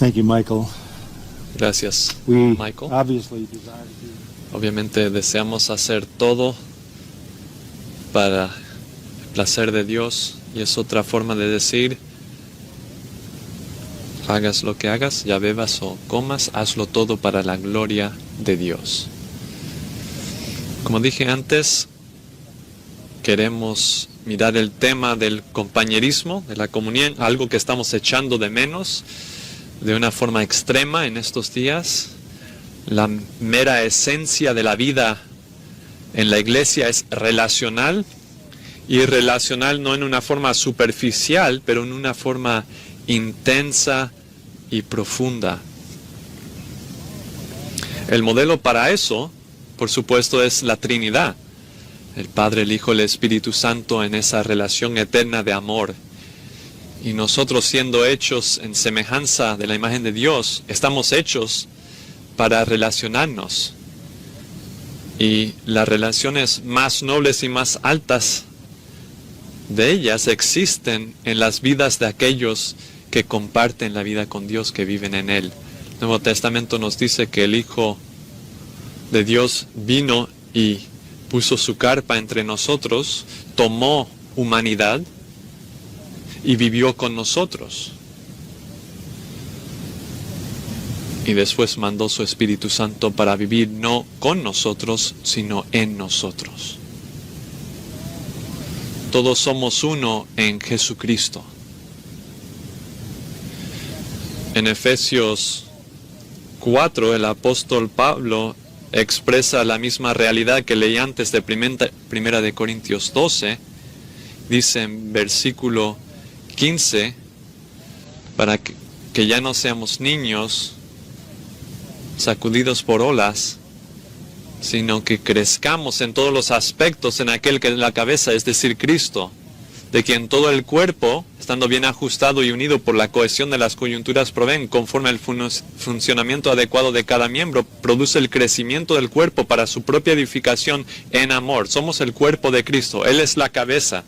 Thank you, Michael. Gracias, We Michael. obviously desire to Obviamente deseamos hacer todo para el placer de Dios, y es otra forma de decir: hagas lo que hagas, ya bebas o comas, hazlo todo para la gloria de Dios. Como dije antes, queremos mirar el tema del compañerismo, de la comunión, algo que estamos echando de menos de una forma extrema en estos días. La mera esencia de la vida en la iglesia es relacional, y relacional no en una forma superficial, pero en una forma intensa y profunda. El modelo para eso, por supuesto, es la Trinidad: el Padre, el Hijo, el Espíritu Santo, en esa relación eterna de amor. Y nosotros, siendo hechos en semejanza de la imagen de Dios, estamos hechos para relacionarnos. Y las relaciones más nobles y más altas de ellas existen en las vidas de aquellos que comparten la vida con Dios, que viven en Él. El Nuevo Testamento nos dice que el Hijo de Dios vino y puso su carpa entre nosotros, tomó humanidad y vivió con nosotros. Y después mandó su Espíritu Santo para vivir no con nosotros, sino en nosotros. Todos somos uno en Jesucristo. En Efesios 4, el apóstol Pablo expresa la misma realidad que leí antes de Primera de Corintios 12. Dice en versículo 15, para que ya no seamos niños sacudidos por olas, sino que crezcamos en todos los aspectos en aquel que es la cabeza, es decir, Cristo, de quien todo el cuerpo, estando bien ajustado y unido por la cohesión de las coyunturas, proveen, conforme al funcionamiento adecuado de cada miembro, produce el crecimiento del cuerpo para su propia edificación en amor. Somos el cuerpo de Cristo, Él es la cabeza.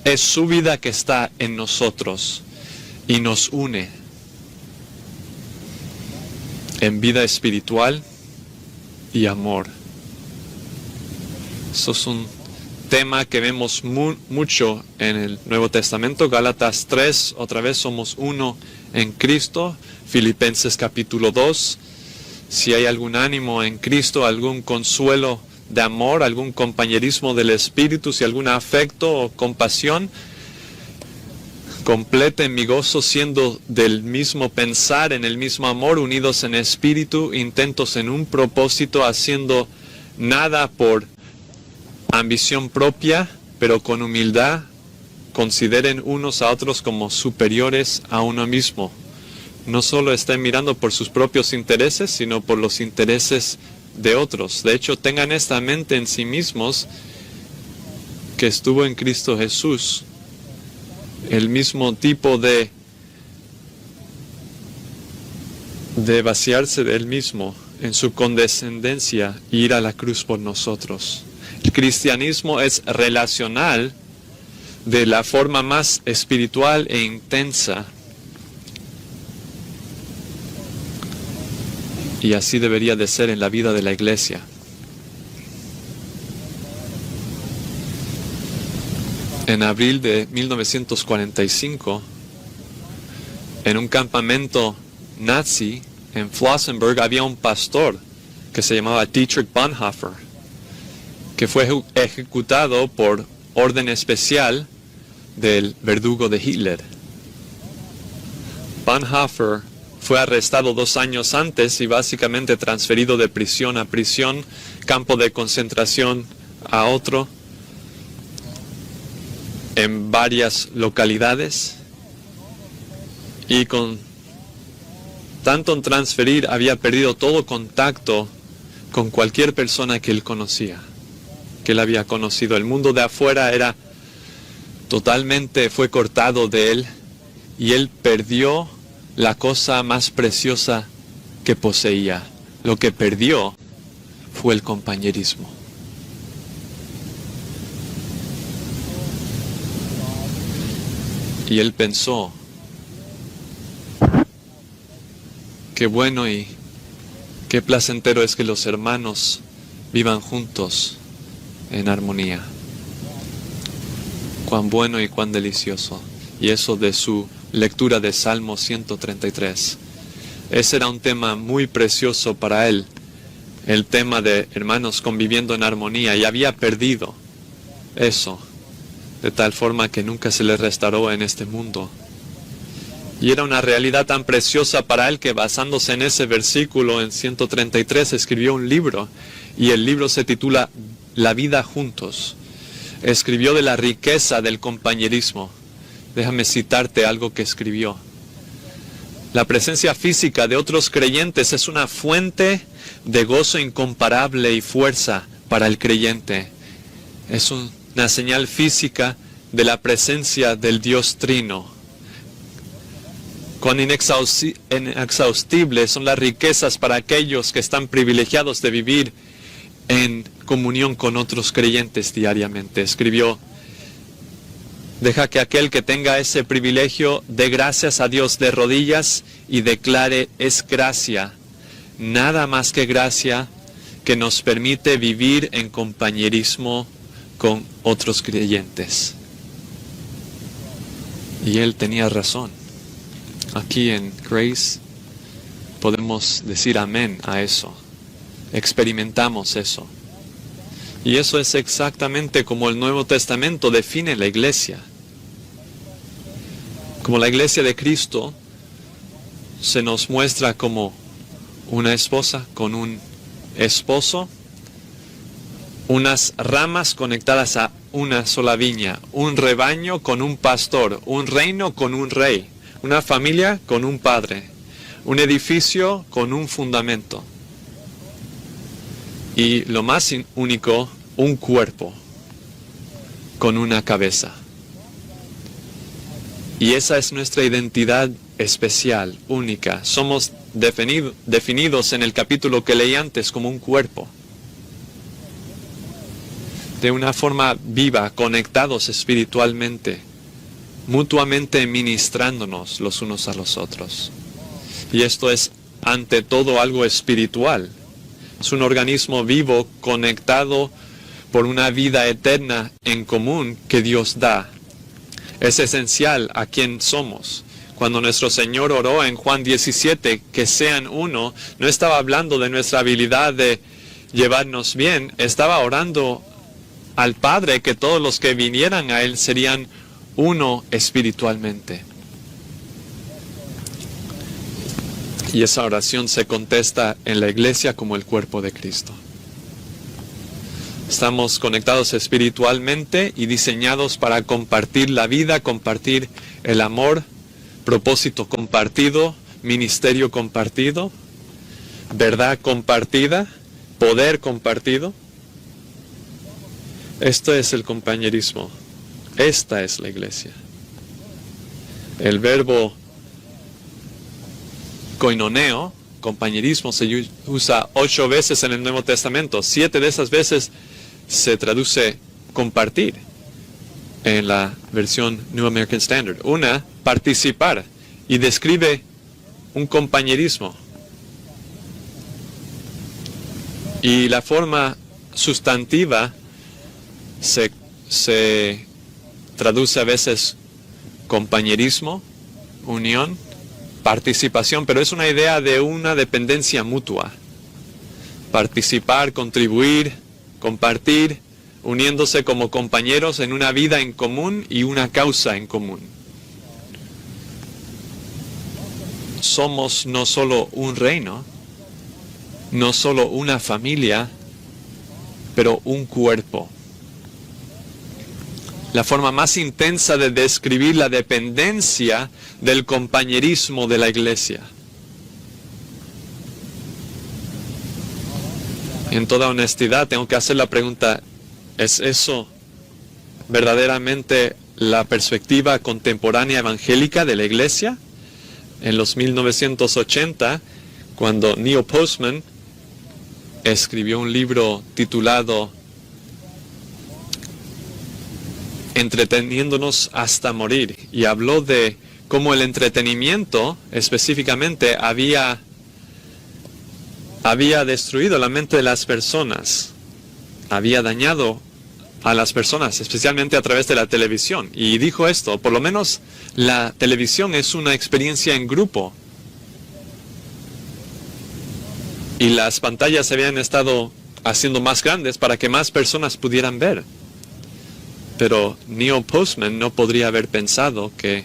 Es su vida que está en nosotros y nos une en vida espiritual y amor. Eso es un tema que vemos mucho en el Nuevo Testamento. Gálatas 3, otra vez somos uno en Cristo. Filipenses capítulo 2, si hay algún ánimo en Cristo, algún consuelo de amor, algún compañerismo del Espíritu, si algún afecto o compasión, completen mi gozo siendo del mismo pensar, en el mismo amor, unidos en espíritu, intentos en un propósito, haciendo nada por ambición propia, pero con humildad consideren unos a otros como superiores a uno mismo. No solo estén mirando por sus propios intereses, sino por los intereses de otros. De hecho, tengan esta mente en sí mismos que estuvo en Cristo Jesús. El mismo tipo de vaciarse de Él mismo en su condescendencia e ir a la cruz por nosotros. El cristianismo es relacional de la forma más espiritual e intensa. Y así debería de ser en la vida de la iglesia. En abril de 1945, en un campamento nazi en Flossenbürg, había un pastor que se llamaba Dietrich Bonhoeffer, que fue ejecutado por orden especial del verdugo de Hitler. Bonhoeffer fue arrestado 2 años antes y básicamente transferido de prisión a prisión, campo de concentración a otro, en varias localidades, y con tanto en transferir había perdido todo contacto con cualquier persona que él conocía, que él había conocido. El mundo de afuera era totalmente, fue cortado de él, y él perdió la cosa más preciosa que poseía. Lo que perdió fue el compañerismo. Y él pensó, Qué bueno y qué placentero es que los hermanos vivan juntos en armonía. Cuán bueno y cuán delicioso. Y eso de su lectura de Salmo 133. Ese era un tema muy precioso para él. El tema de hermanos conviviendo en armonía. Y había perdido eso. De tal forma que nunca se le restauró en este mundo. Y era una realidad tan preciosa para él que basándose en ese versículo en 133 escribió un libro. Y el libro se titula La vida juntos. Escribió de la riqueza del compañerismo. Déjame citarte algo que escribió. La presencia física de otros creyentes es una fuente de gozo incomparable y fuerza para el creyente. Es una señal física de la presencia del Dios Trino. Cuán inexhaustibles son las riquezas para aquellos que están privilegiados de vivir en comunión con otros creyentes diariamente. Escribió: deja que aquel que tenga ese privilegio dé gracias a Dios de rodillas y declare: es gracia, nada más que gracia, que nos permite vivir en compañerismo con otros creyentes. Y él tenía razón. Aquí en Grace podemos decir amén a eso. Experimentamos eso. Y eso es exactamente como el Nuevo Testamento define la iglesia. Como la iglesia de Cristo se nos muestra como una esposa con un esposo, unas ramas conectadas a una sola viña, un rebaño con un pastor, un reino con un rey, una familia con un padre, un edificio con un fundamento. Y lo más único, un cuerpo con una cabeza. Y esa es nuestra identidad especial, única. Somos definidos en el capítulo que leí antes como un cuerpo. De una forma viva, conectados espiritualmente, mutuamente ministrándonos los unos a los otros. Y esto es ante todo algo espiritual. Es un organismo vivo conectado por una vida eterna en común que Dios da. Es esencial a quien somos. Cuando nuestro Señor oró en Juan 17, que sean uno, no estaba hablando de nuestra habilidad de llevarnos bien, estaba orando al Padre que todos los que vinieran a Él serían uno espiritualmente. Y esa oración se contesta en la iglesia como el cuerpo de Cristo. Estamos conectados espiritualmente y diseñados para compartir la vida, compartir el amor, propósito compartido, ministerio compartido, verdad compartida, poder compartido. Esto es el compañerismo. Esta es la iglesia. El verbo koinoneo, compañerismo, se usa 8 veces en el Nuevo Testamento. 7 de esas veces se traduce compartir en la versión New American Standard. Una, participar, y describe un compañerismo. Y la forma sustantiva se traduce a veces compañerismo, unión, participación, pero es una idea de una dependencia mutua. Participar, contribuir, compartir, uniéndose como compañeros en una vida en común y una causa en común. Somos no solo un reino, no solo una familia, pero un cuerpo. La forma más intensa de describir la dependencia del compañerismo de la iglesia. En toda honestidad, tengo que hacer la pregunta, ¿es eso verdaderamente la perspectiva contemporánea evangélica de la iglesia? En los 1980, cuando Neil Postman escribió un libro titulado Entreteniéndonos hasta morir, y habló de cómo el entretenimiento específicamente había había destruido la mente de las personas, había dañado a las personas, especialmente a través de la televisión. Y dijo esto: por lo menos la televisión es una experiencia en grupo. Y las pantallas se habían estado haciendo más grandes para que más personas pudieran ver. Pero Neil Postman no podría haber pensado que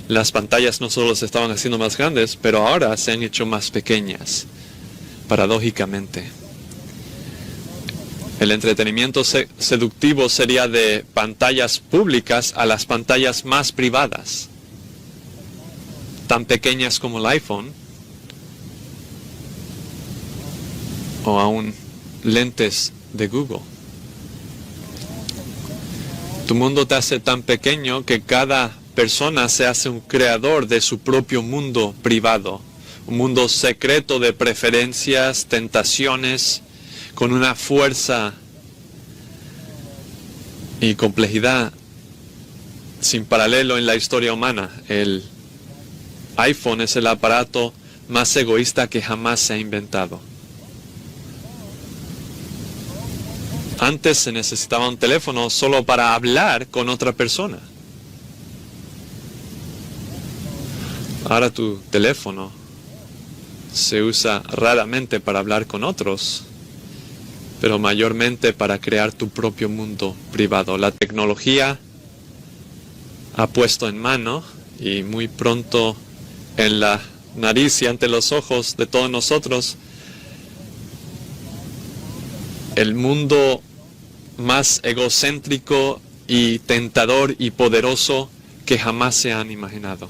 las pantallas no solo se estaban haciendo más grandes, pero ahora se han hecho más pequeñas, paradójicamente. El entretenimiento seductivo sería de pantallas públicas a las pantallas más privadas, tan pequeñas como el iPhone, o aún lentes de Google. Tu mundo te hace tan pequeño que cada persona se hace un creador de su propio mundo privado, un mundo secreto de preferencias, tentaciones, con una fuerza y complejidad sin paralelo en la historia humana. El iPhone es el aparato más egoísta que jamás se ha inventado. Antes se necesitaba un teléfono solo para hablar con otra persona. Ahora tu teléfono se usa raramente para hablar con otros, pero mayormente para crear tu propio mundo privado. La tecnología ha puesto en mano y muy pronto en la nariz y ante los ojos de todos nosotros el mundo más egocéntrico y tentador y poderoso que jamás se han imaginado.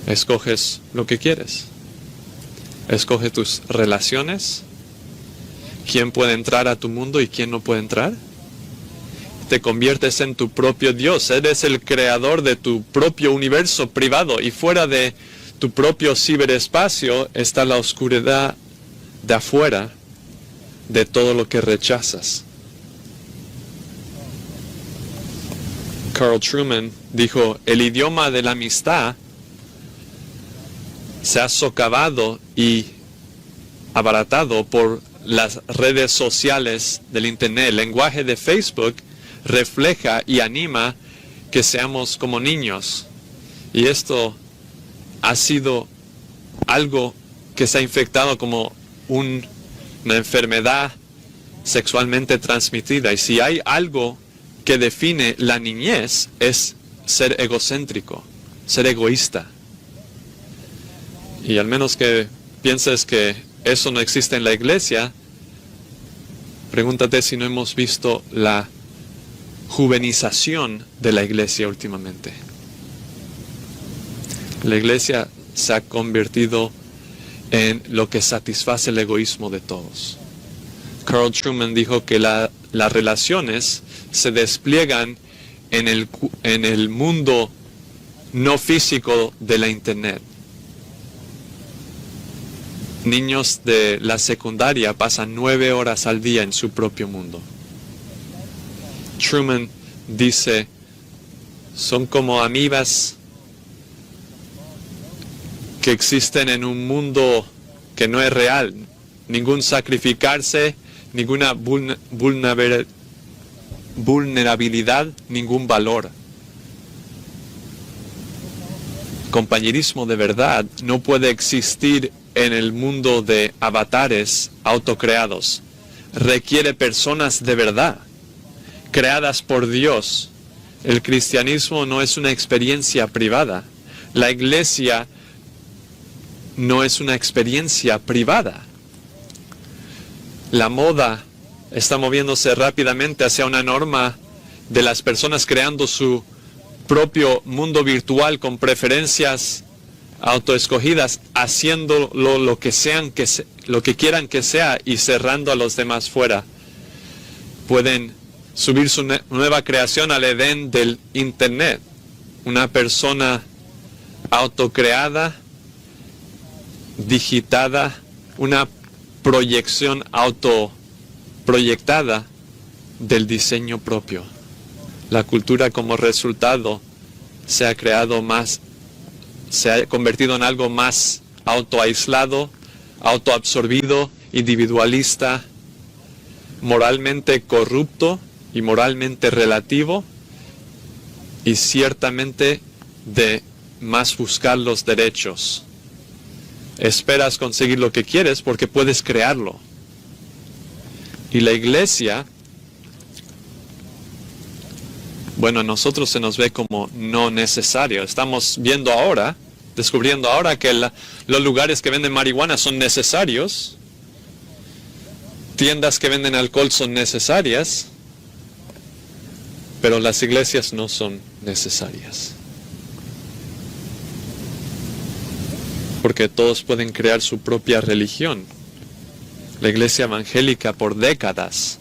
Escoges lo que quieres. Escoge tus relaciones. ¿Quién puede entrar a tu mundo y quién no puede entrar? Te conviertes en tu propio Dios. Eres el creador de tu propio universo privado, y fuera de tu propio ciberespacio está la oscuridad de afuera de todo lo que rechazas. Carl Truman dijo: el idioma de la amistad se ha socavado y abaratado por las redes sociales del Internet. El lenguaje de Facebook refleja y anima que seamos como niños. Y esto ha sido algo que se ha infectado como una enfermedad sexualmente transmitida. Y si hay algo que define la niñez, es ser egocéntrico, ser egoísta. Y al menos que pienses que eso no existe en la iglesia, pregúntate si no hemos visto la juvenización de la iglesia últimamente. La iglesia se ha convertido en lo que satisface el egoísmo de todos. Carl Truman dijo que las relaciones se despliegan en el mundo no físico de la Internet. Niños de la secundaria pasan 9 horas al día en su propio mundo. Truman dice: son como amibas que existen en un mundo que no es real. Ningún sacrificarse, ninguna vulnerabilidad, ningún valor. Compañerismo de verdad no puede existir en el mundo de avatares autocreados. Requiere personas de verdad, creadas por Dios. El cristianismo no es una experiencia privada. La iglesia no es una experiencia privada. La moda está moviéndose rápidamente hacia una norma de las personas creando su propio mundo virtual con preferencias autoescogidas, haciéndolo lo que quieran que sea y cerrando a los demás fuera. Pueden subir su nueva creación al Edén del Internet. Una persona autocreada, digitada, una proyección autoproyectada del diseño propio. La cultura como resultado se ha convertido en algo más autoaislado, autoabsorbido, individualista, moralmente corrupto y moralmente relativo, y ciertamente de más buscar los derechos. Esperas conseguir lo que quieres porque puedes crearlo. Y la iglesia, bueno, a nosotros se nos ve como no necesario. Estamos viendo ahora, descubriendo ahora que los lugares que venden marihuana son necesarios. Tiendas que venden alcohol son necesarias. Pero las iglesias no son necesarias. Porque todos pueden crear su propia religión. La iglesia evangélica por décadas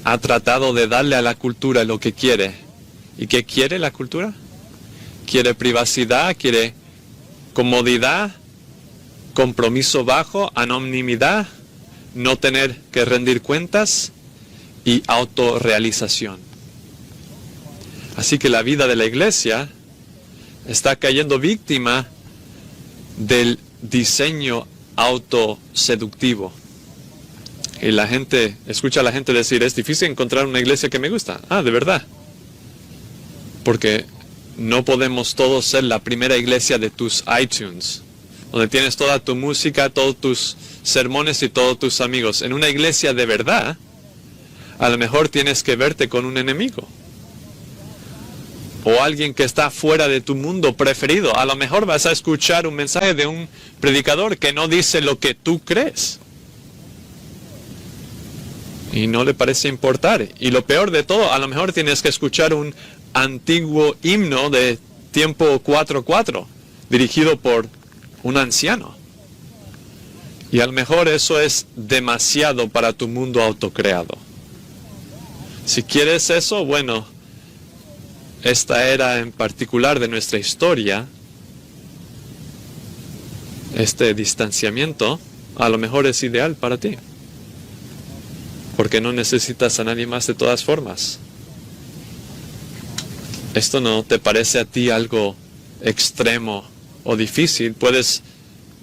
ha tratado de darle a la cultura lo que quiere. ¿Y qué quiere la cultura? Quiere privacidad, quiere comodidad, compromiso bajo, anonimidad, no tener que rendir cuentas y autorrealización. Así que la vida de la iglesia está cayendo víctima del diseño autoseductivo. Y la gente, escucha a la gente decir, es difícil encontrar una iglesia que me gusta. Ah, de verdad. Porque no podemos todos ser la primera iglesia de tus iTunes, donde tienes toda tu música, todos tus sermones y todos tus amigos. En una iglesia de verdad, a lo mejor tienes que verte con un enemigo. O alguien que está fuera de tu mundo preferido. A lo mejor vas a escuchar un mensaje de un predicador que no dice lo que tú crees. Y no le parece importar. Y lo peor de todo, a lo mejor tienes que escuchar un antiguo himno de tiempo 4/4, dirigido por un anciano. Y a lo mejor eso es demasiado para tu mundo autocreado. Si quieres eso, bueno, esta era en particular de nuestra historia, este distanciamiento, a lo mejor es ideal para ti. Porque no necesitas a nadie más de todas formas. ¿Esto no te parece a ti algo extremo o difícil? Puedes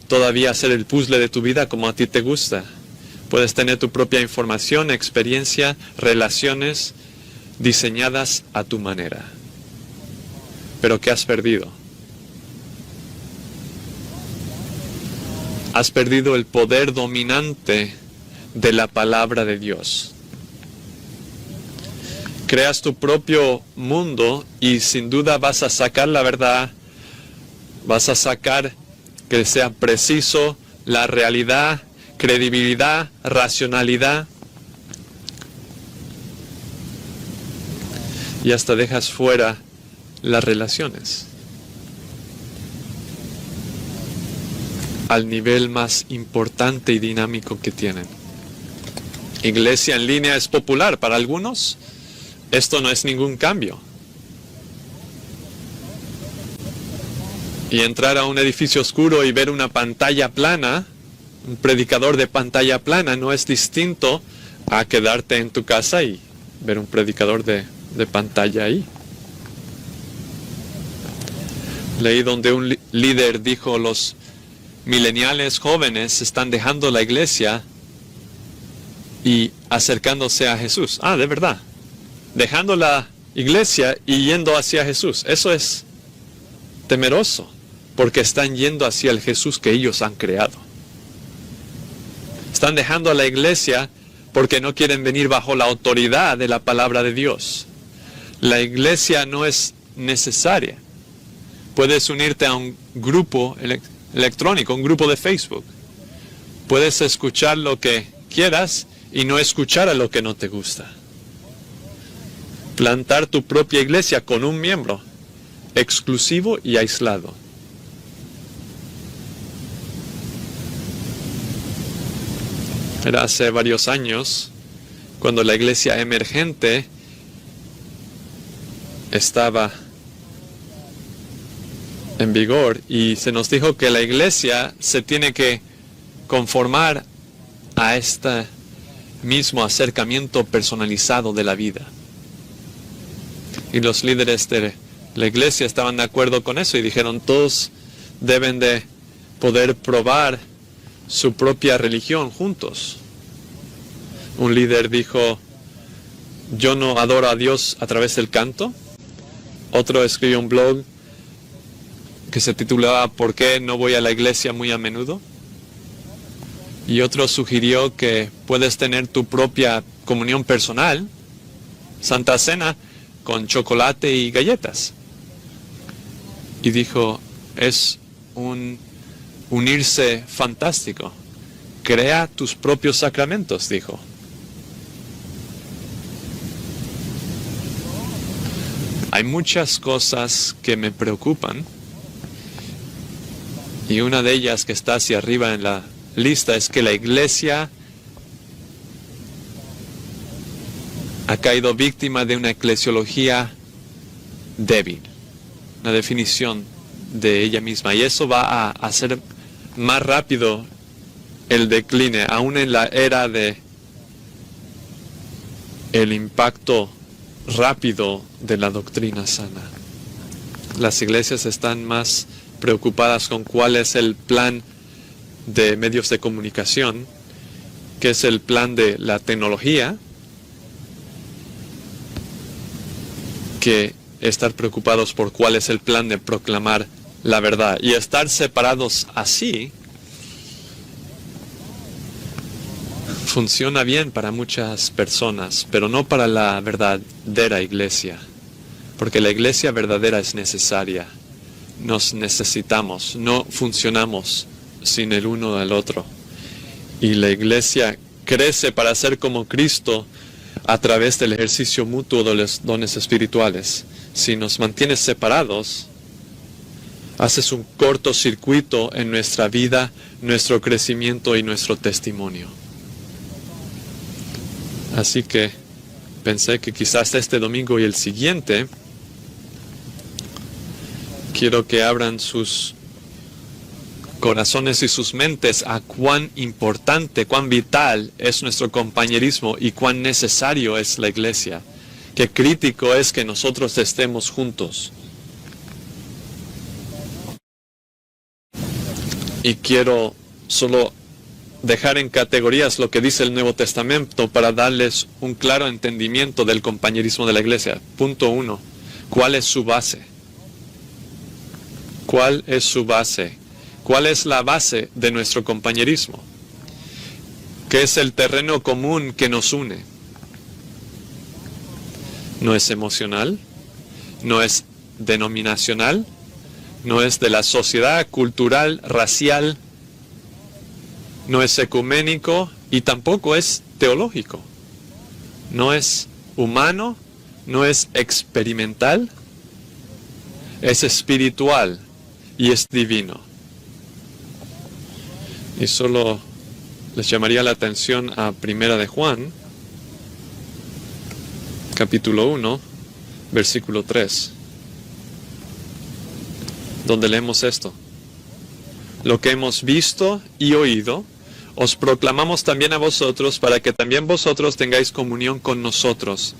todavía hacer el puzzle de tu vida como a ti te gusta. Puedes tener tu propia información, experiencia, relaciones diseñadas a tu manera. Pero ¿qué has perdido? Has perdido el poder dominante de la palabra de Dios. Creas tu propio mundo y sin duda vas a sacar la verdad, vas a sacar que sea preciso la realidad, credibilidad, racionalidad, y hasta dejas fuera las relaciones al nivel más importante y dinámico que tienen. Iglesia en línea es popular para algunos. Esto no es ningún cambio. Y entrar a un edificio oscuro y ver una pantalla plana, un predicador de pantalla plana, no es distinto a quedarte en tu casa y ver un predicador de pantalla ahí. Leí donde un líder dijo, los mileniales jóvenes están dejando la iglesia y acercándose a Jesús. Ah, de verdad. Dejando la iglesia y yendo hacia Jesús. Eso es temeroso, porque están yendo hacia el Jesús que ellos han creado. Están dejando a la iglesia porque no quieren venir bajo la autoridad de la palabra de Dios. La iglesia no es necesaria. Puedes unirte a un grupo electrónico, un grupo de Facebook. Puedes escuchar lo que quieras y no escuchar a lo que no te gusta. Plantar tu propia iglesia con un miembro, exclusivo y aislado. Era hace varios años, cuando la iglesia emergente estaba en vigor y se nos dijo que la iglesia se tiene que conformar a este mismo acercamiento personalizado de la vida. Y los líderes de la iglesia estaban de acuerdo con eso y dijeron, todos deben de poder probar su propia religión juntos. Un líder dijo, yo no adoro a Dios a través del canto. Otro escribió un blog que se titulaba ¿Por qué no voy a la iglesia muy a menudo? Y otro sugirió que puedes tener tu propia comunión personal, Santa Cena, con chocolate y galletas. Y dijo, es un unirse fantástico. Crea tus propios sacramentos, dijo. Hay muchas cosas que me preocupan y una de ellas que está hacia arriba en la lista es que la iglesia ha caído víctima de una eclesiología débil, una definición de ella misma, y eso va a hacer más rápido el decline, aún en la era de el impacto rápido de la doctrina sana. Las iglesias están más preocupadas con cuál es el plan de medios de comunicación, que es el plan de la tecnología, que estar preocupados por cuál es el plan de proclamar la verdad. Y estar separados así funciona bien para muchas personas, pero no para la verdadera iglesia, porque la iglesia verdadera es necesaria. Nos necesitamos, no funcionamos sin el uno al otro. Y la iglesia crece para ser como Cristo a través del ejercicio mutuo de los dones espirituales. Si nos mantienes separados, haces un cortocircuito en nuestra vida, nuestro crecimiento y nuestro testimonio. Así que pensé que quizás este domingo y el siguiente quiero que abran sus corazones y sus mentes a cuán importante, cuán vital es nuestro compañerismo y cuán necesario es la iglesia. Qué crítico es que nosotros estemos juntos. Y quiero solo dejar en categorías lo que dice el Nuevo Testamento para darles un claro entendimiento del compañerismo de la iglesia. Punto 1. ¿Cuál es su base? ¿Cuál es su base? ¿Cuál es la base de nuestro compañerismo? ¿Qué es el terreno común que nos une? No es emocional, no es denominacional, no es de la sociedad, cultural, racial, no es ecuménico y tampoco es teológico. No es humano, no es experimental, es espiritual y es divino. Y solo les llamaría la atención a Primera de Juan, capítulo 1, versículo 3, donde leemos esto. Lo que hemos visto y oído, os proclamamos también a vosotros, para que también vosotros tengáis comunión con nosotros.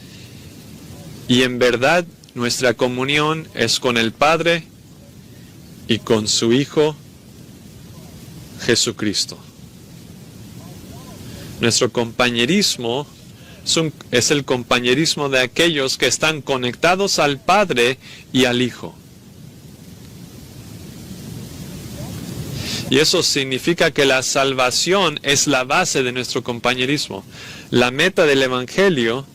Y en verdad, nuestra comunión es con el Padre y con su Hijo, Jesucristo. Nuestro compañerismo es el compañerismo de aquellos que están conectados al Padre y al Hijo. Y eso significa que la salvación es la base de nuestro compañerismo. La meta del Evangelio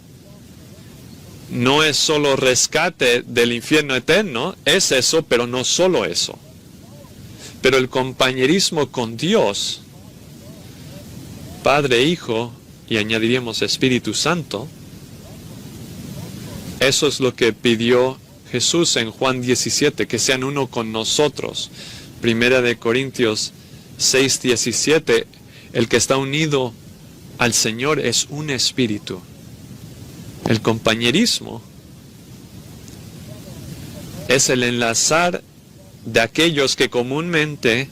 no es solo rescate del infierno eterno, es eso, pero no solo eso. Pero el compañerismo con Dios, Padre, Hijo, y añadiríamos Espíritu Santo, eso es lo que pidió Jesús en Juan 17, que sean uno con nosotros. Primera de Corintios 6:17, el que está unido al Señor es un espíritu. El compañerismo es el enlazar de aquellos que comúnmente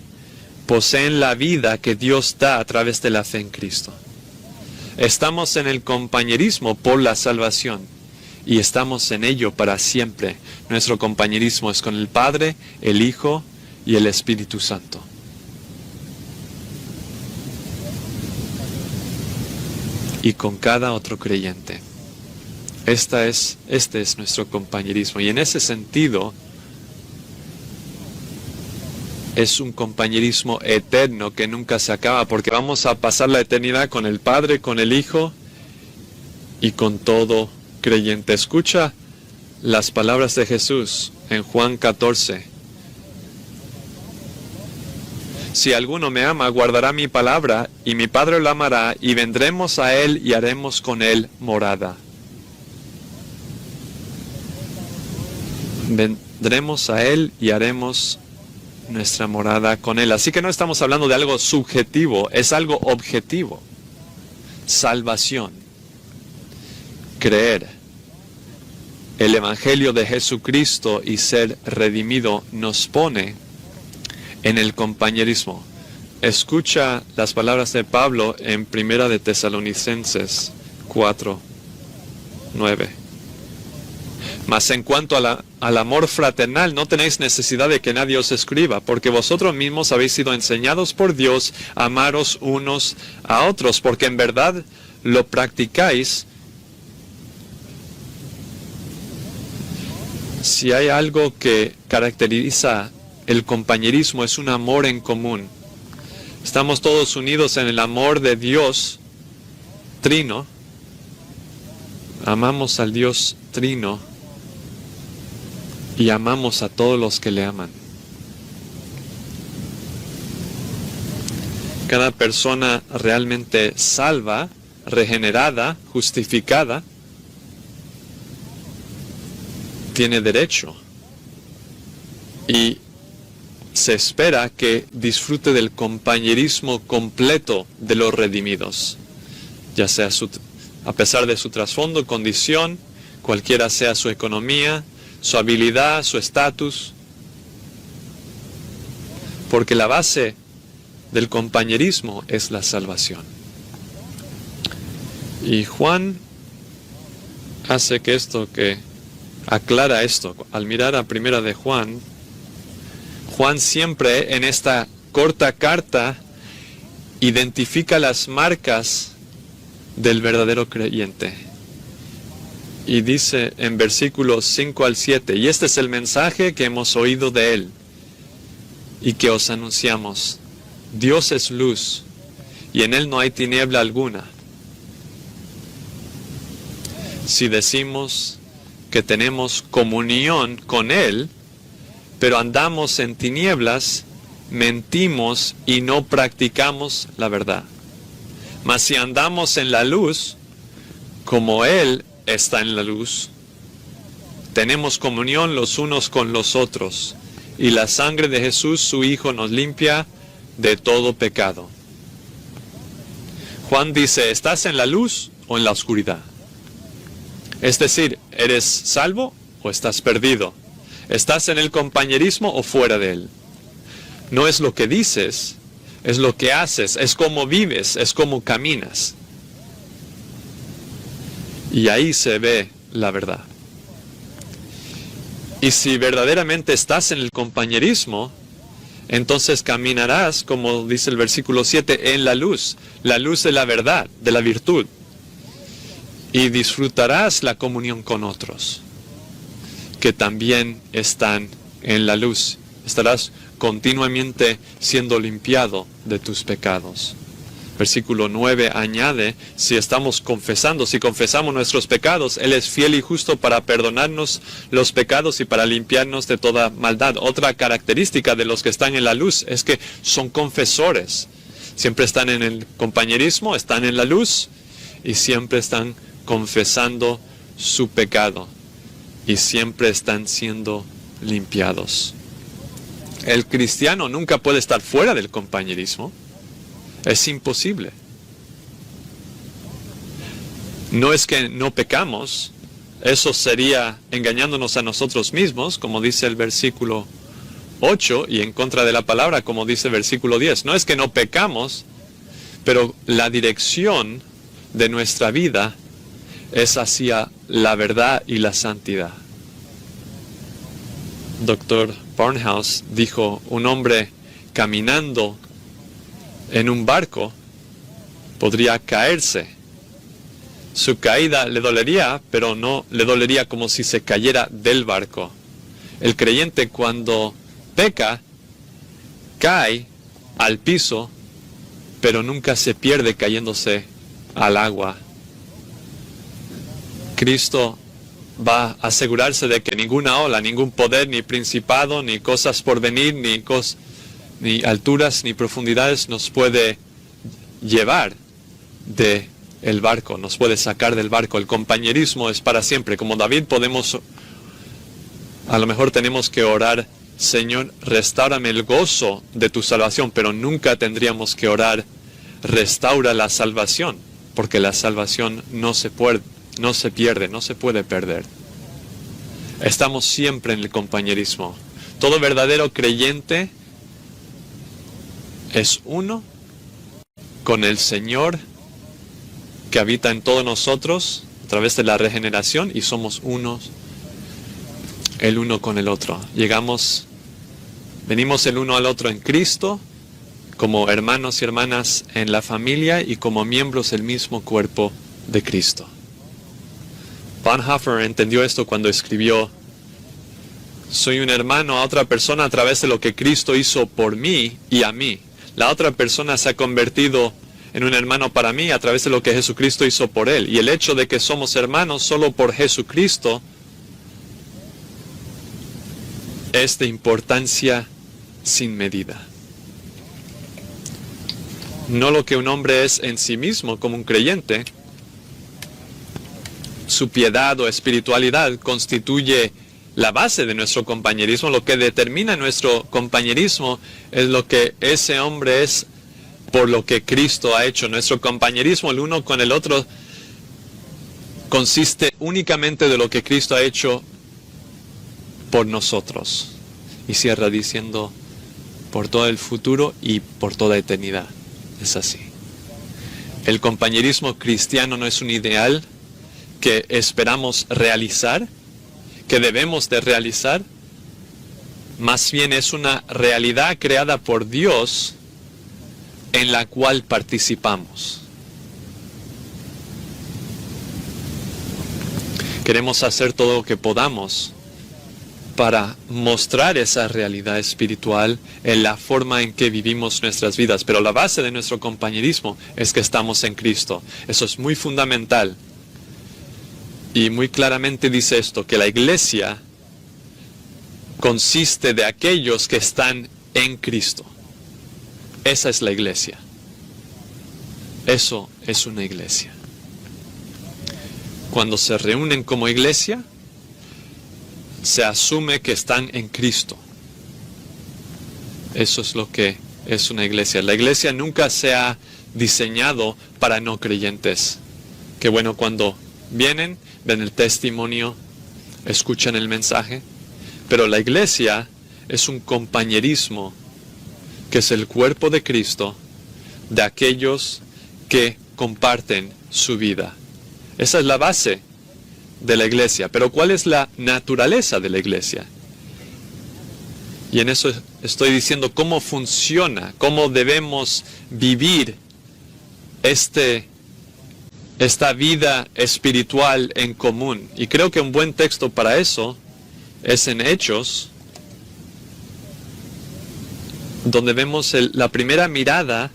poseen la vida que Dios da a través de la fe en Cristo. Estamos en el compañerismo por la salvación y estamos en ello para siempre. Nuestro compañerismo es con el Padre, el Hijo y el Espíritu Santo. y con cada otro creyente. Este es nuestro compañerismo. Y en ese sentido, es un compañerismo eterno que nunca se acaba, porque vamos a pasar la eternidad con el Padre, con el Hijo y con todo creyente. Escucha las palabras de Jesús en Juan 14. Si alguno me ama, guardará mi palabra, y mi Padre lo amará, y vendremos a él y haremos con él morada. Vendremos a él y haremos nuestra morada con él. Así que no estamos hablando de algo subjetivo, es algo objetivo. Salvación. Creer. El Evangelio de Jesucristo y ser redimido nos pone en el compañerismo. Escucha las palabras de Pablo en 1 de Tesalonicenses 4:9. Mas en cuanto al amor fraternal, no tenéis necesidad de que nadie os escriba, porque vosotros mismos habéis sido enseñados por Dios a amaros unos a otros, porque en verdad lo practicáis. Si hay algo que caracteriza el compañerismo, es un amor en común. Estamos todos unidos en el amor de Dios Trino. Amamos al Dios Trino y amamos a todos los que le aman. Cada persona realmente salva, regenerada, justificada, tiene derecho y se espera que disfrute del compañerismo completo de los redimidos, ya sea a pesar de su trasfondo, condición, cualquiera sea su economía, su habilidad, su estatus, porque la base del compañerismo es la salvación. Y Juan hace que aclara esto. Al mirar a 1 de Juan, Juan siempre en esta corta carta identifica las marcas del verdadero creyente. Y dice en versículos 5 al 7, y este es el mensaje que hemos oído de él y que os anunciamos. Dios es luz y en él no hay tiniebla alguna. Si decimos que tenemos comunión con él, pero andamos en tinieblas, mentimos y no practicamos la verdad. Mas si andamos en la luz, como él está en la luz, tenemos comunión los unos con los otros, y la sangre de Jesús, su Hijo, nos limpia de todo pecado. Juan dice, ¿estás en la luz o en la oscuridad? Es decir, ¿eres salvo o estás perdido? ¿Estás en el compañerismo o fuera de él? No es lo que dices, es lo que haces, es cómo vives, es cómo caminas. Y ahí se ve la verdad. Y si verdaderamente estás en el compañerismo, entonces caminarás, como dice el versículo 7, en la luz de la verdad, de la virtud. Y disfrutarás la comunión con otros, que también están en la luz. Estarás continuamente siendo limpiado de tus pecados. Versículo 9 añade, si confesamos nuestros pecados, Él es fiel y justo para perdonarnos los pecados y para limpiarnos de toda maldad. Otra característica de los que están en la luz es que son confesores. Siempre están en el compañerismo, están en la luz y siempre están confesando su pecado y siempre están siendo limpiados. El cristiano nunca puede estar fuera del compañerismo. Es imposible. No es que no pecamos, eso sería engañándonos a nosotros mismos, como dice el versículo 8, y en contra de la palabra, como dice el versículo 10. No es que no pecamos, pero la dirección de nuestra vida es hacia la verdad y la santidad. Dr. Barnhouse dijo, un hombre caminando en un barco podría caerse su caída le dolería, pero no le dolería como si se cayera del barco. El creyente cuando peca, cae al piso, pero nunca se pierde cayéndose al agua. Cristo va a asegurarse de que ninguna ola, ningún poder, ni principado, ni cosas por venir, ni alturas, ni profundidades nos puede llevar del barco, nos puede sacar del barco. El compañerismo es para siempre. Como David a lo mejor tenemos que orar, Señor, restáurame el gozo de tu salvación, pero nunca tendríamos que orar, restaura la salvación, porque la salvación no se pierde, no se puede perder. Estamos siempre en el compañerismo. Todo verdadero creyente es uno con el Señor que habita en todos nosotros a través de la regeneración, y somos unos, el uno con el otro. Venimos el uno al otro en Cristo, como hermanos y hermanas en la familia y como miembros del mismo cuerpo de Cristo. Bonhoeffer entendió esto cuando escribió: soy un hermano a otra persona a través de lo que Cristo hizo por mí y a mí. La otra persona se ha convertido en un hermano para mí a través de lo que Jesucristo hizo por él. Y el hecho de que somos hermanos solo por Jesucristo es de importancia sin medida. No lo que un hombre es en sí mismo como un creyente. Su piedad o espiritualidad constituye la base de nuestro compañerismo. Lo que determina nuestro compañerismo es lo que ese hombre es por lo que Cristo ha hecho. Nuestro compañerismo el uno con el otro consiste únicamente de lo que Cristo ha hecho por nosotros. Y cierra diciendo, por todo el futuro y por toda eternidad. Es así. El compañerismo cristiano no es un ideal que esperamos realizar, que debemos de realizar. Más bien es una realidad creada por Dios en la cual participamos. Queremos hacer todo lo que podamos para mostrar esa realidad espiritual en la forma en que vivimos nuestras vidas. Pero la base de nuestro compañerismo es que estamos en Cristo. Eso es muy fundamental. Y muy claramente dice esto, que la iglesia consiste de aquellos que están en Cristo. Esa es la iglesia. Eso es una iglesia. Cuando se reúnen como iglesia, se asume que están en Cristo. Eso es lo que es una iglesia. La iglesia nunca se ha diseñado para no creyentes. Que bueno, cuando vienen, ven el testimonio, escuchan el mensaje. Pero la iglesia es un compañerismo que es el cuerpo de Cristo de aquellos que comparten su vida. Esa es la base de la iglesia. Pero ¿cuál es la naturaleza de la iglesia? Y en eso estoy diciendo cómo funciona, cómo debemos vivir esta vida espiritual en común. Y creo que un buen texto para eso es en Hechos, donde vemos la primera mirada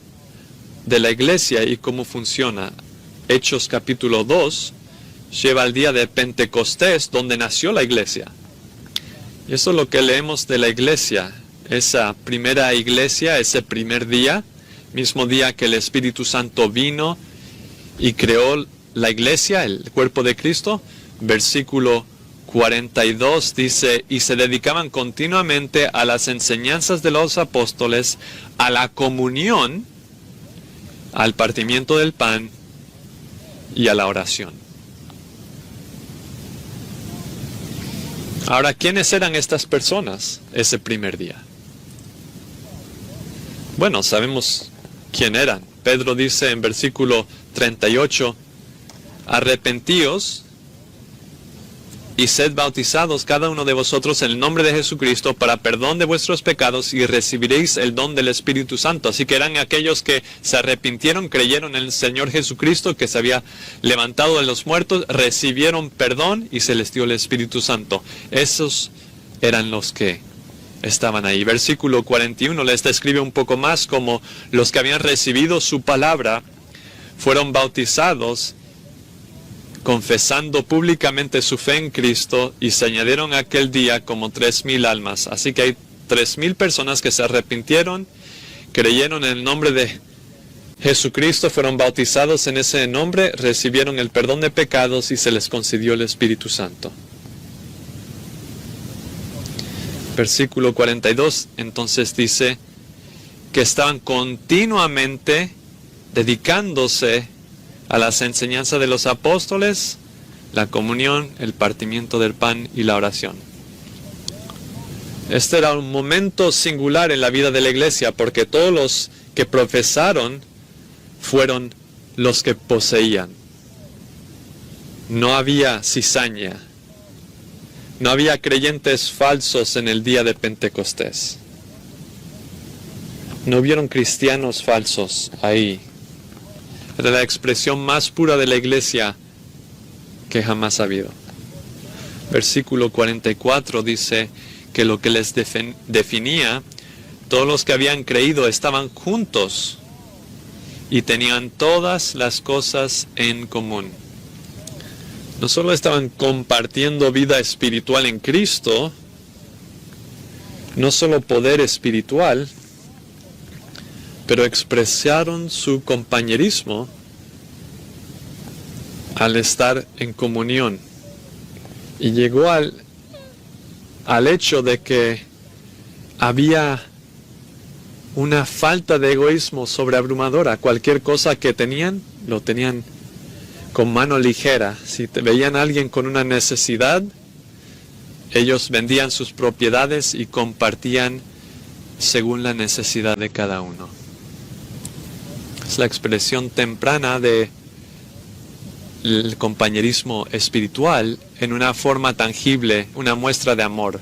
de la iglesia y cómo funciona. Hechos capítulo 2 lleva al día de Pentecostés, donde nació la iglesia. Y eso es lo que leemos de la iglesia. Esa primera iglesia, ese primer día, mismo día que el Espíritu Santo vino y creó la iglesia, el cuerpo de Cristo. Versículo 42 dice, y se dedicaban continuamente a las enseñanzas de los apóstoles, a la comunión, al partimiento del pan y a la oración. Ahora, ¿quiénes eran estas personas ese primer día? Bueno, sabemos quién eran. Pedro dice en versículo 38, arrepentíos y sed bautizados cada uno de vosotros en el nombre de Jesucristo para perdón de vuestros pecados y recibiréis el don del Espíritu Santo. Así que eran aquellos que se arrepintieron, creyeron en el Señor Jesucristo que se había levantado de los muertos, recibieron perdón y se les dio el Espíritu Santo. Esos eran los que estaban ahí. Versículo 41 les describe un poco más como los que habían recibido su palabra fueron bautizados confesando públicamente su fe en Cristo y se añadieron aquel día como 3,000 almas. Así que hay 3,000 personas que se arrepintieron, creyeron en el nombre de Jesucristo, fueron bautizados en ese nombre, recibieron el perdón de pecados y se les concedió el Espíritu Santo. Versículo 42 entonces dice que estaban continuamente dedicándose a las enseñanzas de los apóstoles, la comunión, el partimiento del pan y la oración. Este era un momento singular en la vida de la iglesia porque todos los que profesaron fueron los que poseían. No había cizaña. No había creyentes falsos en el día de Pentecostés. No hubieron cristianos falsos ahí. Era la expresión más pura de la iglesia que jamás ha habido. Versículo 44 dice que lo que les definía, todos los que habían creído estaban juntos y tenían todas las cosas en común. No solo estaban compartiendo vida espiritual en Cristo, no solo poder espiritual, pero expresaron su compañerismo al estar en comunión. Y llegó al hecho de que había una falta de egoísmo sobreabrumadora. Cualquier cosa que tenían, lo tenían con mano ligera. Si veían a alguien con una necesidad, ellos vendían sus propiedades y compartían según la necesidad de cada uno. Es la expresión temprana del compañerismo espiritual en una forma tangible, una muestra de amor.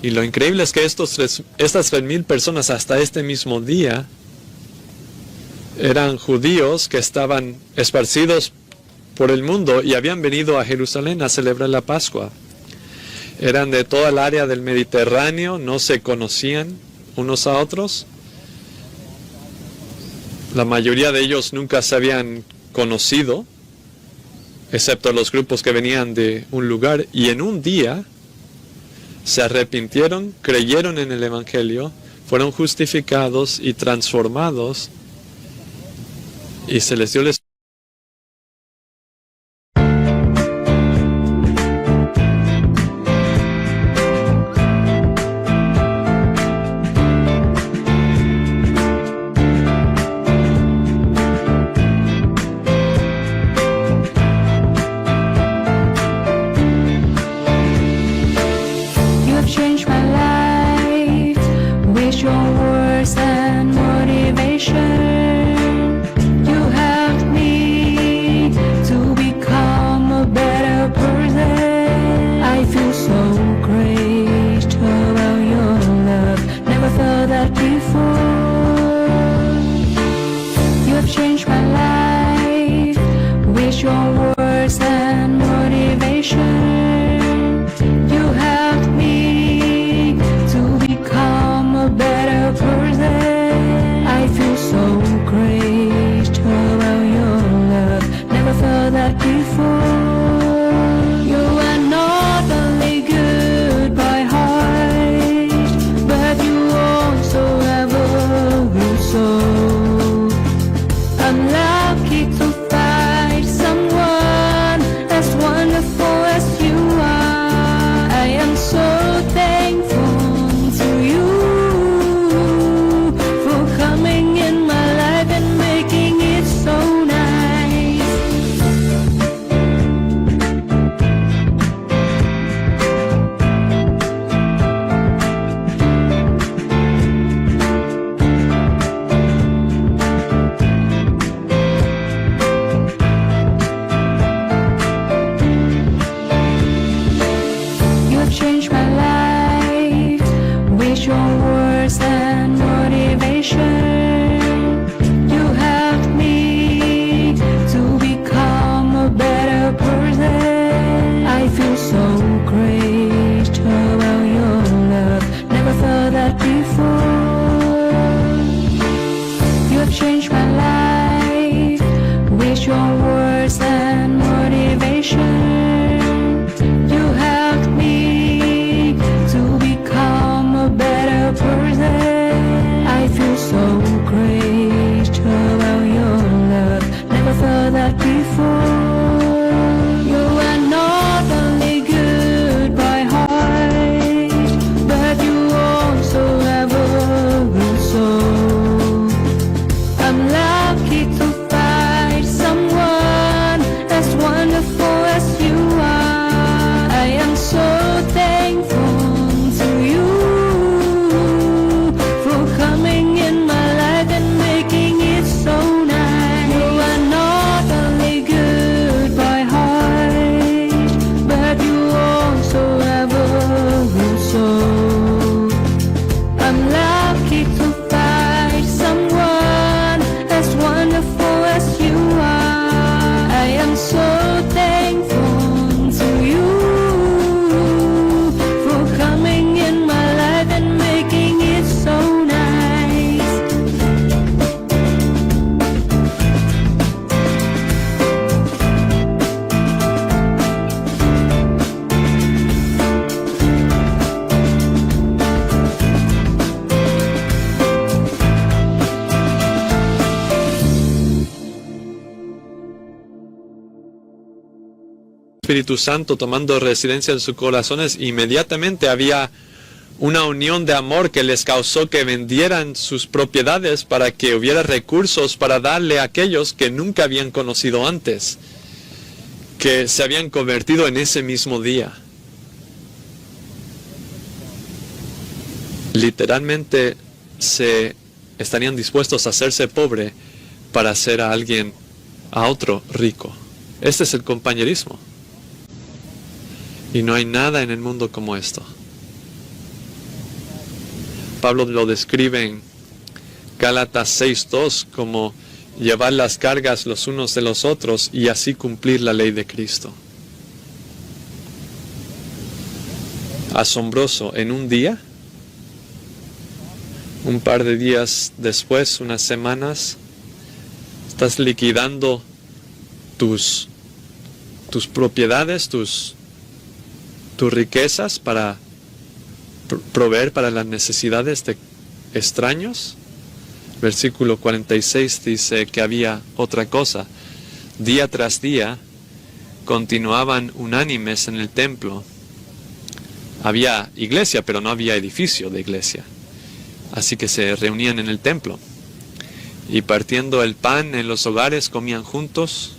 Y lo increíble es que estas 3,000 personas hasta este mismo día eran judíos que estaban esparcidos por el mundo y habían venido a Jerusalén a celebrar la Pascua. Eran de toda el área del Mediterráneo, no se conocían unos a otros. La mayoría de ellos nunca se habían conocido, excepto los grupos que venían de un lugar, y en un día se arrepintieron, creyeron en el Evangelio, fueron justificados y transformados, y se les dio el Espíritu. Unlucky to find someone Espíritu Santo tomando residencia en sus corazones, inmediatamente había una unión de amor que les causó que vendieran sus propiedades para que hubiera recursos para darle a aquellos que nunca habían conocido antes, que se habían convertido en ese mismo día. Literalmente se estarían dispuestos a hacerse pobre para hacer a alguien, a otro rico. Este es el compañerismo. Y no hay nada en el mundo como esto. Pablo lo describe en Gálatas 6:2 como llevar las cargas los unos de los otros y así cumplir la ley de Cristo. Asombroso, en un día, un par de días después, unas semanas, estás liquidando tus propiedades, tus riquezas para proveer para las necesidades de extraños. Versículo 46 dice que había otra cosa. Día tras día continuaban unánimes en el templo. Había iglesia, pero no había edificio de iglesia. Así que se reunían en el templo. Y partiendo el pan en los hogares comían juntos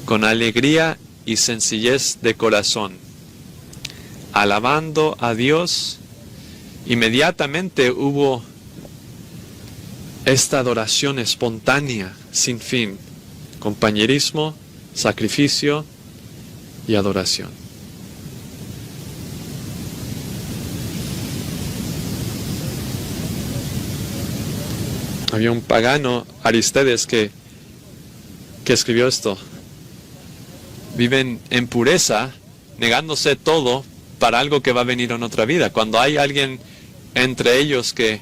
con alegría y sencillez de corazón, alabando a Dios. Inmediatamente hubo esta adoración espontánea, sin fin, compañerismo, sacrificio y adoración. Había un pagano, Aristedes, que escribió esto. Viven en pureza, negándose todo para algo que va a venir en otra vida. Cuando hay alguien entre ellos que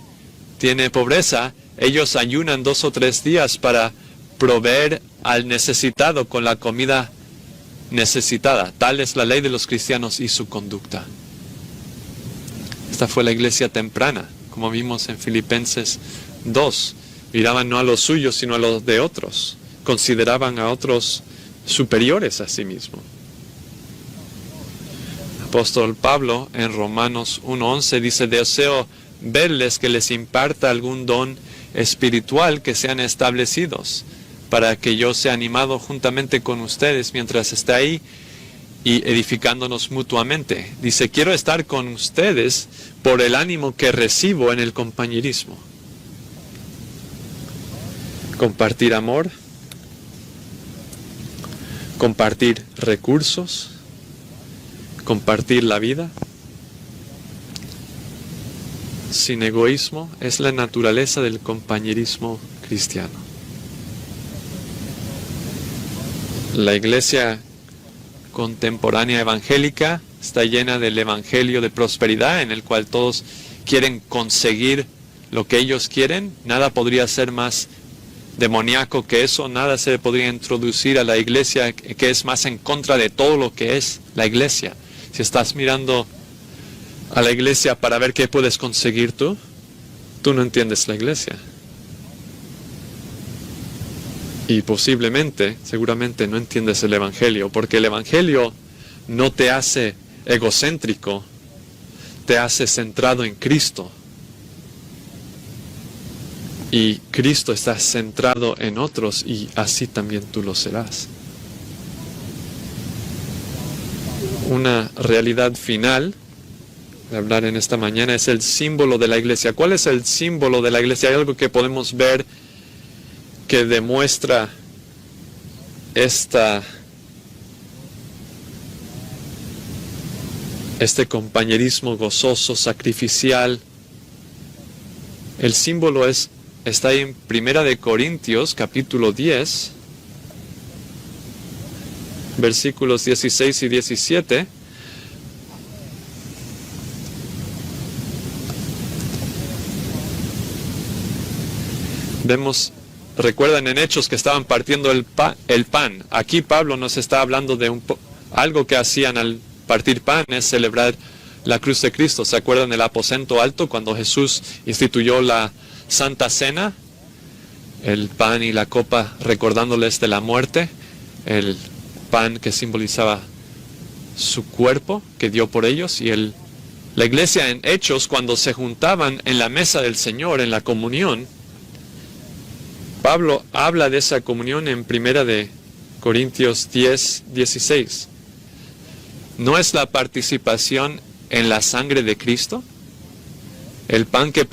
tiene pobreza, ellos ayunan 2 o 3 días para proveer al necesitado con la comida necesitada. Tal es la ley de los cristianos y su conducta. Esta fue la iglesia temprana, como vimos en Filipenses 2. Miraban no a los suyos, sino a los de otros. Consideraban a otros superiores a sí mismos. Apóstol Pablo en Romanos 1:11 dice: deseo verles que les imparta algún don espiritual que sean establecidos, para que yo sea animado juntamente con ustedes mientras esté ahí y edificándonos mutuamente. Dice: quiero estar con ustedes por el ánimo que recibo en el compañerismo. Compartir amor, compartir recursos, compartir la vida, sin egoísmo, es la naturaleza del compañerismo cristiano. La iglesia contemporánea evangélica está llena del evangelio de prosperidad, en el cual todos quieren conseguir lo que ellos quieren. Nada podría ser más demoníaco que eso. Nada se podría introducir a la iglesia que es más en contra de todo lo que es la iglesia. Si estás mirando a la iglesia para ver qué puedes conseguir tú no entiendes la iglesia. Y posiblemente, seguramente no entiendes el evangelio, porque el evangelio no te hace egocéntrico, te hace centrado en Cristo. Y Cristo está centrado en otros y así también tú lo serás. Una realidad final de hablar en esta mañana es el símbolo de la iglesia. ¿Cuál es el símbolo de la iglesia? Hay algo que podemos ver que demuestra este compañerismo gozoso, sacrificial. El símbolo está ahí en 1 Corintios, capítulo 10, versículos 16 y 17. Recuerdan en Hechos que estaban partiendo el pan. Aquí Pablo nos está hablando de algo que hacían al partir pan, es celebrar la cruz de Cristo. ¿Se acuerdan del aposento alto cuando Jesús instituyó la Santa Cena? El pan y la copa recordándoles de la muerte, el pan que simbolizaba su cuerpo que dio por ellos, y la iglesia en Hechos, cuando se juntaban en la mesa del Señor, en la comunión, Pablo habla de esa comunión en 1 de Corintios 10, 16. ¿No es la participación en la sangre de Cristo? El pan que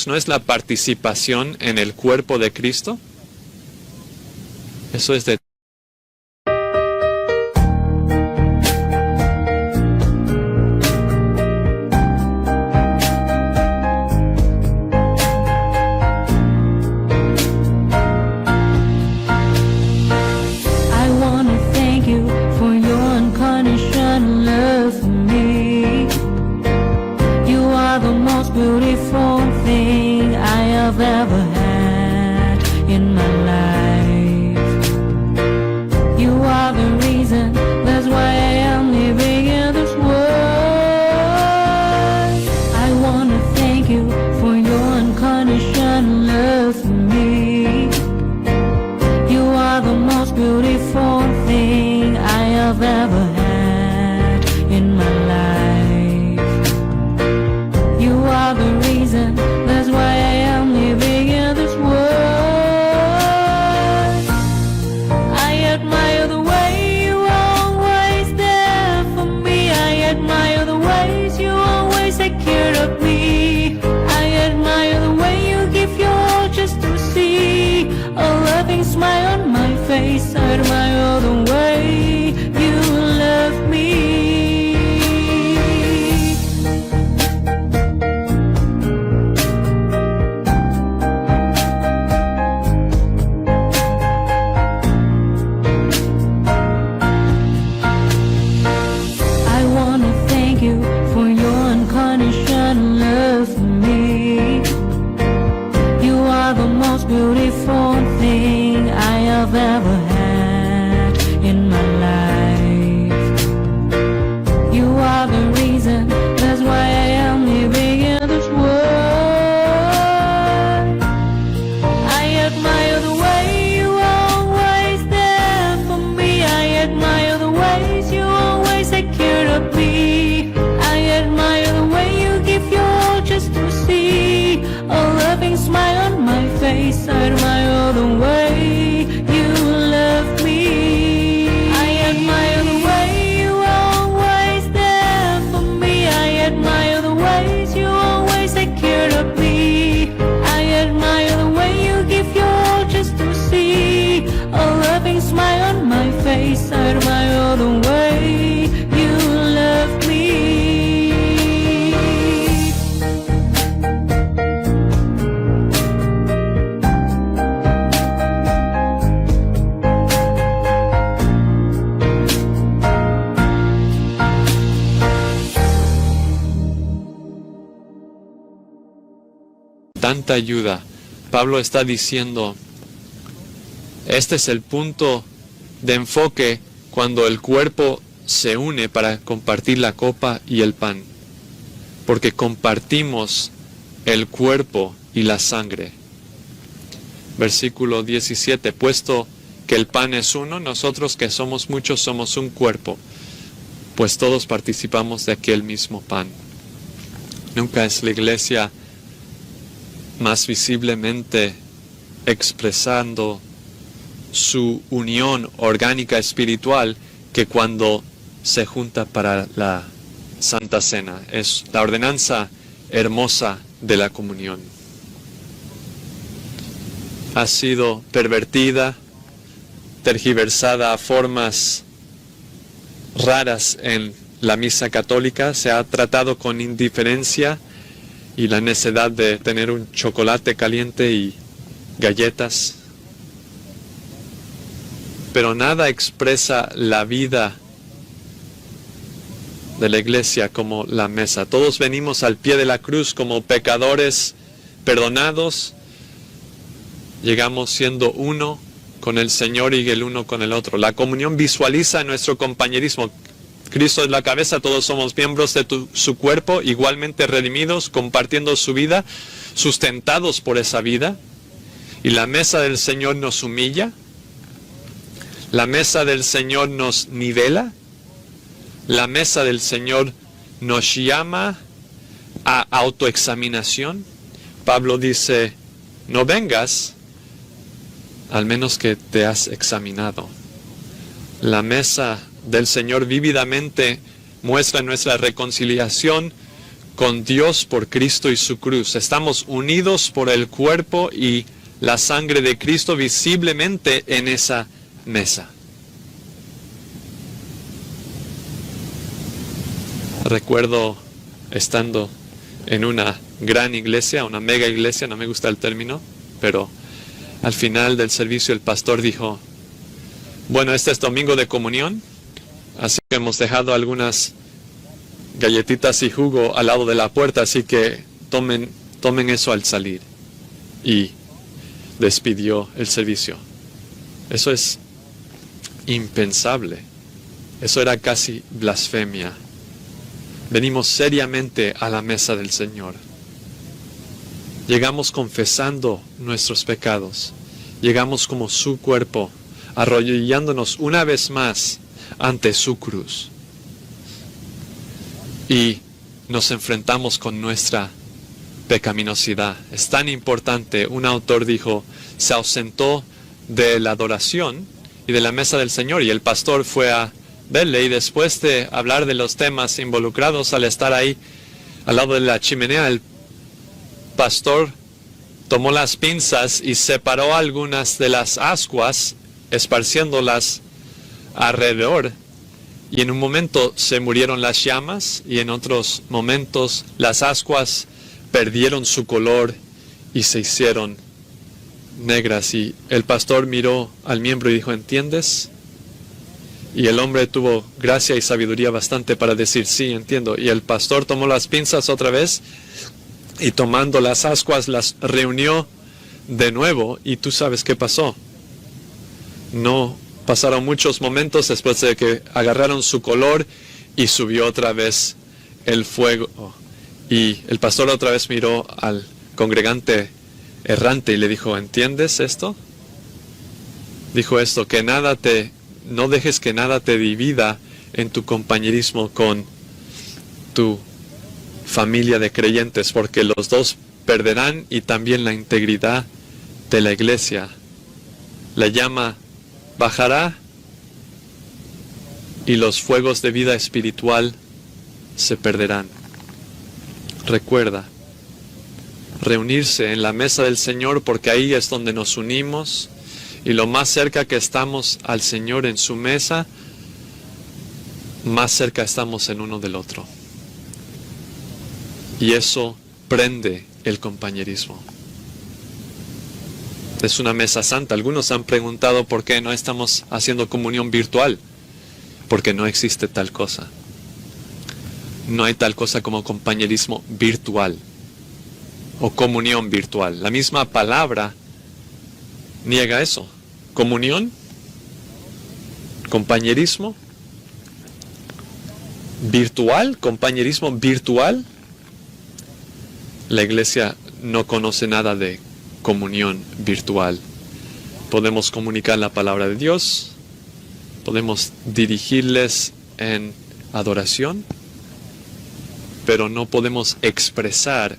¿no es la participación en el cuerpo de Cristo? Eso es de That's why I am living in tanta ayuda. Pablo está diciendo, este es el punto de enfoque cuando el cuerpo se une para compartir la copa y el pan, porque compartimos el cuerpo y la sangre. Versículo 17, puesto que el pan es uno, nosotros que somos muchos somos un cuerpo, pues todos participamos de aquel mismo pan. Nunca es la iglesia más visiblemente expresando su unión orgánica espiritual que cuando se junta para la Santa Cena. Es la ordenanza hermosa de la comunión. Ha sido pervertida, tergiversada a formas raras en la misa católica, se ha tratado con indiferencia y la necedad de tener un chocolate caliente y galletas. Pero nada expresa la vida de la iglesia como la mesa. Todos venimos al pie de la cruz como pecadores perdonados. Llegamos siendo uno con el Señor y el uno con el otro. La comunión visualiza nuestro compañerismo. Cristo es la cabeza, todos somos miembros de su cuerpo, igualmente redimidos, compartiendo su vida, sustentados por esa vida. Y la mesa del Señor nos humilla. La mesa del Señor nos nivela. La mesa del Señor nos llama a autoexaminación. Pablo dice, no vengas al menos que te has examinado. La mesa del Señor vívidamente muestra nuestra reconciliación con Dios por Cristo y su cruz. Estamos unidos por el cuerpo y la sangre de Cristo visiblemente en esa mesa. Recuerdo estando en una gran iglesia, una mega iglesia, no me gusta el término, pero al final del servicio el pastor dijo, bueno, este es domingo de comunión, así que hemos dejado algunas galletitas y jugo al lado de la puerta, así que tomen eso al salir. Y despidió el servicio. Eso es impensable. Eso era casi blasfemia. Venimos seriamente a la mesa del Señor. Llegamos confesando nuestros pecados. Llegamos como su cuerpo, arrodillándonos una vez más ante su cruz. Y nos enfrentamos con nuestra pecaminosidad. Es tan importante. Un autor dijo, se ausentó de la adoración y de la mesa del Señor, y el pastor fue a verle, y después de hablar de los temas involucrados, al estar ahí al lado de la chimenea, el pastor tomó las pinzas y separó algunas de las ascuas, esparciéndolas alrededor, y en un momento se murieron las llamas, y en otros momentos las ascuas perdieron su color y se hicieron negras. Y el pastor miró al miembro y dijo, ¿entiendes? Y el hombre tuvo gracia y sabiduría bastante para decir, sí, entiendo. Y el pastor tomó las pinzas otra vez y tomando las ascuas las reunió de nuevo, y tú sabes qué pasó. No pasaron muchos momentos después de que agarraron su color y subió otra vez el fuego. Y el pastor otra vez miró al congregante errante y le dijo, ¿entiendes esto? Dijo esto, que no dejes que nada te divida en tu compañerismo con tu familia de creyentes, porque los dos perderán, y también la integridad de la iglesia. La llama bajará y los fuegos de vida espiritual se perderán. Recuerda, reunirse en la mesa del Señor, porque ahí es donde nos unimos, y lo más cerca que estamos al Señor en su mesa, más cerca estamos en uno del otro. Y eso prende el compañerismo. Es una mesa santa. Algunos han preguntado por qué no estamos haciendo comunión virtual. Porque no existe tal cosa. No hay tal cosa como compañerismo virtual. o comunión virtual. La misma palabra niega eso. Comunión, compañerismo virtual, compañerismo virtual. La iglesia no conoce nada de comunión virtual. Podemos comunicar la palabra de Dios, podemos dirigirles en adoración, pero no podemos expresar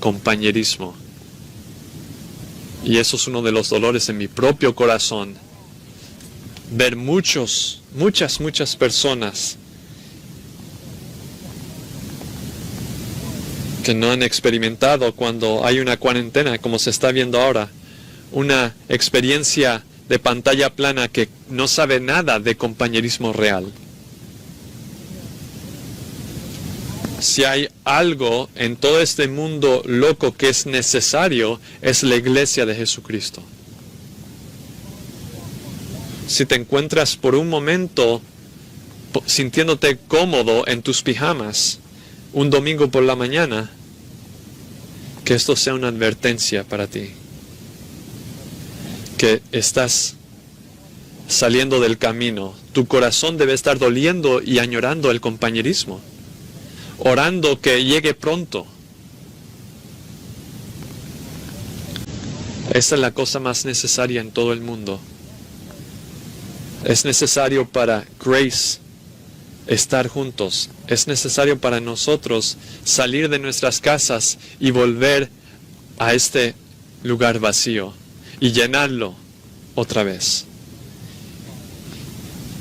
compañerismo. Y eso es uno de los dolores en mi propio corazón. Ver muchas personas que no han experimentado cuando hay una cuarentena, como se está viendo ahora, una experiencia de pantalla plana que no sabe nada de compañerismo real. Si hay algo en todo este mundo loco que es necesario, es la iglesia de Jesucristo. Si te encuentras por un momento sintiéndote cómodo en tus pijamas, un domingo por la mañana, que esto sea una advertencia para ti. Que estás saliendo del camino. Tu corazón debe estar doliendo y añorando el compañerismo. Orando que llegue pronto. Esa es la cosa más necesaria en todo el mundo. Es necesario para Grace estar juntos. Es necesario para nosotros salir de nuestras casas y volver a este lugar vacío y llenarlo otra vez.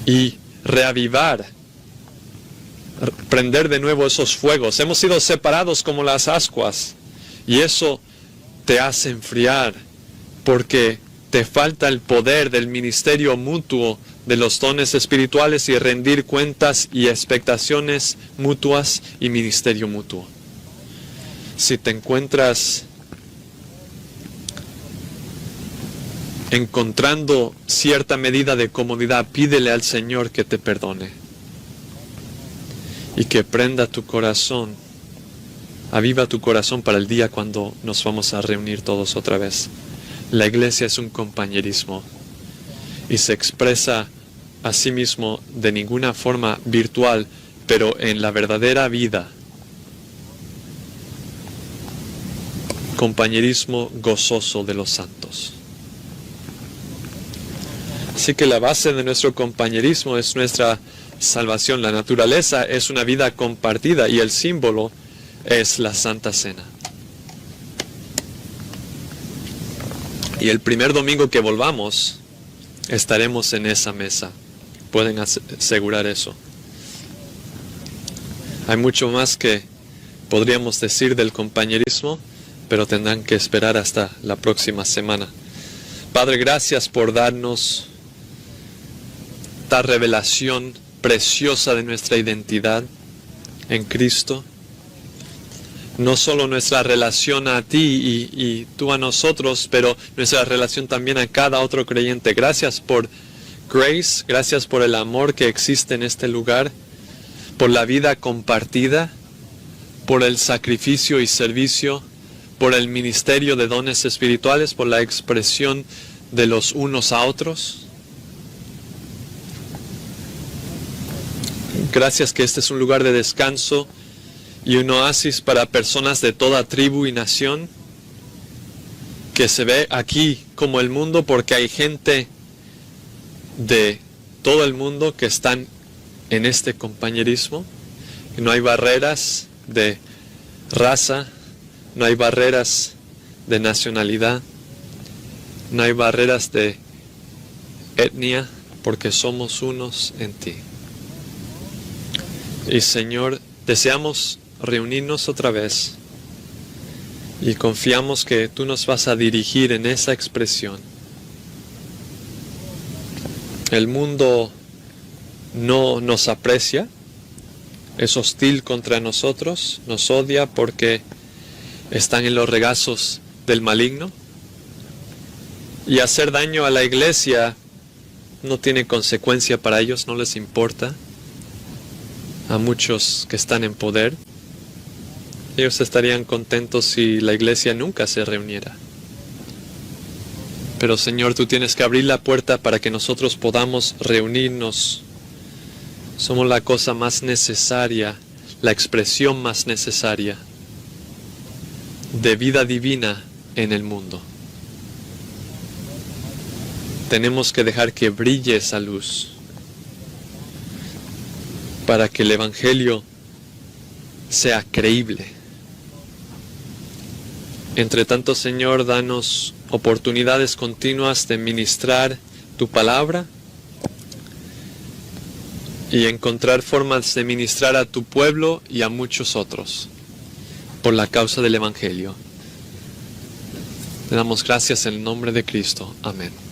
Y reavivar, prender de nuevo esos fuegos. Hemos sido separados como las ascuas y eso te hace enfriar porque te falta el poder del ministerio mutuo de los dones espirituales y rendir cuentas y expectaciones mutuas y ministerio mutuo. Si te encuentras encontrando cierta medida de comodidad, pídele al Señor que te perdone. Y que prenda tu corazón, aviva tu corazón para el día cuando nos vamos a reunir todos otra vez. La iglesia es un compañerismo y se expresa a sí mismo de ninguna forma virtual, pero en la verdadera vida. Compañerismo gozoso de los santos. Así que la base de nuestro compañerismo es nuestra salvación. La naturaleza es una vida compartida y el símbolo es la Santa Cena. Y el primer domingo que volvamos, estaremos en esa mesa. Pueden asegurar eso. Hay mucho más que podríamos decir del compañerismo, pero tendrán que esperar hasta la próxima semana. Padre, gracias por darnos esta revelación preciosa de nuestra identidad en Cristo. No solo nuestra relación a ti y tú a nosotros, pero nuestra relación también a cada otro creyente. Gracias por Grace, gracias por el amor que existe en este lugar, por la vida compartida, por el sacrificio y servicio, por el ministerio de dones espirituales, por la expresión de los unos a otros. Gracias que este es un lugar de descanso y un oasis para personas de toda tribu y nación. que se ve aquí como el mundo porque hay gente de todo el mundo que están en este compañerismo, y no hay barreras de raza, no hay barreras de nacionalidad, no hay barreras de etnia, porque somos unos en ti. Y Señor, deseamos reunirnos otra vez y confiamos que tú nos vas a dirigir en esa expresión. El mundo no nos aprecia, es hostil contra nosotros, nos odia porque están en los regazos del maligno. Y hacer daño a la iglesia no tiene consecuencia para ellos, no les importa. A muchos que están en poder, ellos estarían contentos si la iglesia nunca se reuniera. Pero Señor, tú tienes que abrir la puerta para que nosotros podamos reunirnos. Somos la cosa más necesaria, la expresión más necesaria de vida divina en el mundo. Tenemos que dejar que brille esa luz para que el Evangelio sea creíble. Entre tanto, Señor, danos oportunidades continuas de ministrar tu palabra y encontrar formas de ministrar a tu pueblo y a muchos otros por la causa del Evangelio. Te damos gracias en el nombre de Cristo. Amén.